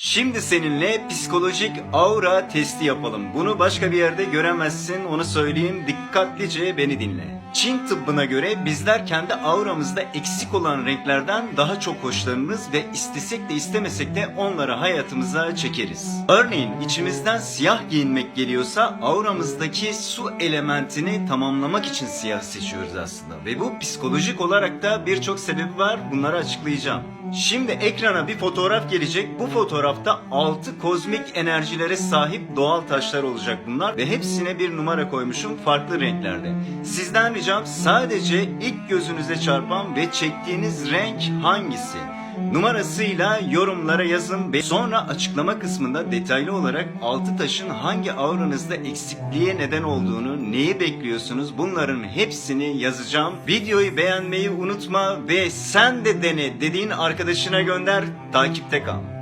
Şimdi seninle psikolojik aura testi yapalım. Bunu başka bir yerde göremezsin, onu söyleyeyim. Dikkatlice beni dinle. Çin tıbbına göre bizler kendi auramızda eksik olan renklerden daha çok hoşlanırız ve istesek de istemesek de onları hayatımıza çekeriz. Örneğin içimizden siyah giyinmek geliyorsa auramızdaki su elementini tamamlamak için siyah seçiyoruz aslında. Ve bu psikolojik olarak da birçok sebebi var, bunları açıklayacağım. Şimdi ekrana bir fotoğraf gelecek. Bu fotoğrafta 6 kozmik enerjilere sahip doğal taşlar olacak bunlar ve hepsine bir numara koymuşum farklı renklerde. Sizden ricam sadece ilk gözünüze çarpan ve çektiğiniz renk hangisi? Numarasıyla yorumlara yazın ve sonra açıklama kısmında detaylı olarak 6 taşın hangi auranızda eksikliğe neden olduğunu, neyi bekliyorsunuz, bunların hepsini yazacağım. Videoyu beğenmeyi unutma ve sen de dene dediğin arkadaşına gönder, takipte kal.